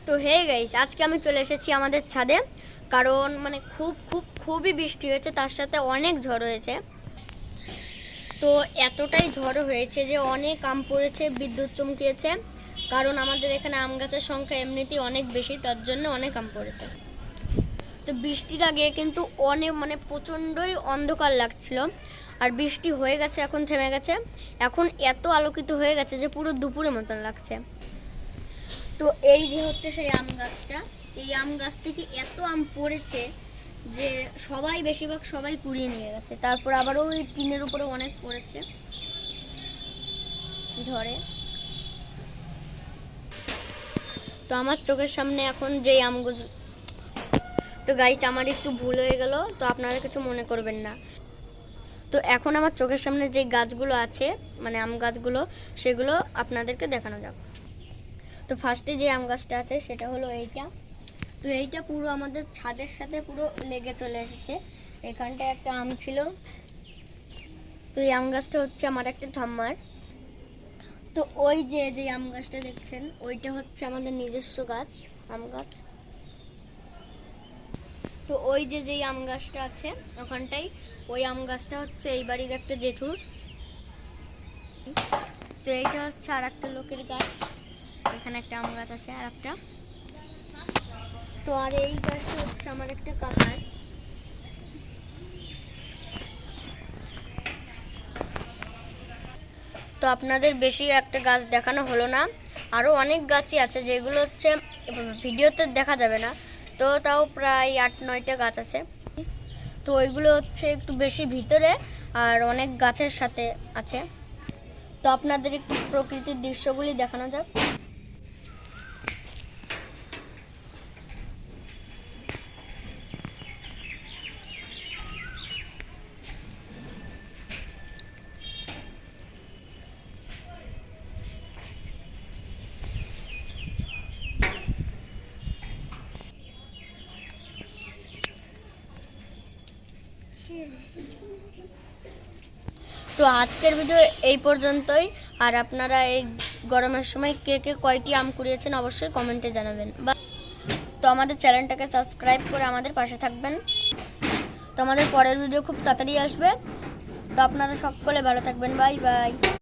তো hey guys, আজকে আমি চলে এসেছি আমাদের ছাদে, কারণ মানে খুবই বৃষ্টি হয়েছে, তার সাথে অনেক ঝড় হয়েছে। তো এতটাই ঝড় হয়েছে যে অনেক আম পড়েছে, বিদ্যুৎ চমকিয়েছে। কারণ আমাদের এখানে আম গাছের সংখ্যা এমনিতেই অনেক বেশি, তার জন্য অনেক আম পড়েছে। তো বৃষ্টির আগে কিন্তু অনেক প্রচণ্ডই অন্ধকার লাগছিল, আর বৃষ্টি হয়ে গেছে, এখন থেমে গেছে। এখন এত আলোকিত হয়ে গেছে যে পুরো দুপুরের মতন লাগছে। তো এই যে হচ্ছে সেই আম গাছটা, এই আম গাছ থেকে এত আম পড়েছে যে বেশিরভাগ সবাই কুড়িয়ে নিয়ে গেছে। তারপর আবার ওই টিনের উপরে অনেক পড়েছে ঝড়ে। তো আমার চোখের সামনে এখন যেই আমগুলো, তো গাইস আমার একটু ভুল হয়ে গেল, তো আপনারা কিছু মনে করবেন না। তো এখন আমার চোখের সামনে যে গাছগুলো আছে, মানে আম গাছগুলো, সেগুলো আপনাদেরকে দেখানো যাক। তো ফার্স্টে যে আম গাছটা আছে সেটা হলো এইটা। তো এইটা পুরো আমাদের ছাদের সাথে পুরো লেগে চলে এসেছে। এখানটায় একটা আম ছিল। তো এই আম গাছটা হচ্ছে আমার একটা ঠাম্মার। তো ওই যে যে আম গাছটা দেখছেন, ওইটা হচ্ছে আমাদের নিজস্ব গাছ, আম গাছ। তো ওই যে যে আম গাছটা আছে ওখানটাই, ওই আম গাছটা হচ্ছে এই বাড়ির একটা জেঠুর। তো এইটা হচ্ছে আর একটা লোকের গাছ। এখানে একটা আম গাছ আছে আর একটা। তো আর এই গাছটা হচ্ছে আমার একটা কাকার। তো আপনাদের বেশি একটা গাছ দেখানো হলো না, আরও অনেক গাছই আছে যেগুলো হচ্ছে ভিডিওতে দেখা যাবে না। তো তাও প্রায় 8-9টা গাছ আছে। তো ওইগুলো হচ্ছে একটু বেশি ভিতরে আর অনেক গাছের সাথে আছে। তো আপনাদের একটু প্রকৃতির দৃশ্যগুলি দেখানো যাক। তো আজকের ভিডিও এই পর্যন্তই। আর আপনারা এই গরমের সময় কে কে কয়টি আম কুড়িয়েছেন অবশ্যই কমেন্টে জানাবেন। তো আমাদের চ্যানেলটাকে সাবস্ক্রাইব করে আমাদের পাশে থাকবেন। তো আমাদের পরের ভিডিও খুব তাড়াতাড়ি আসবে। তো আপনারা সকলে ভালো থাকবেন, বাই বাই।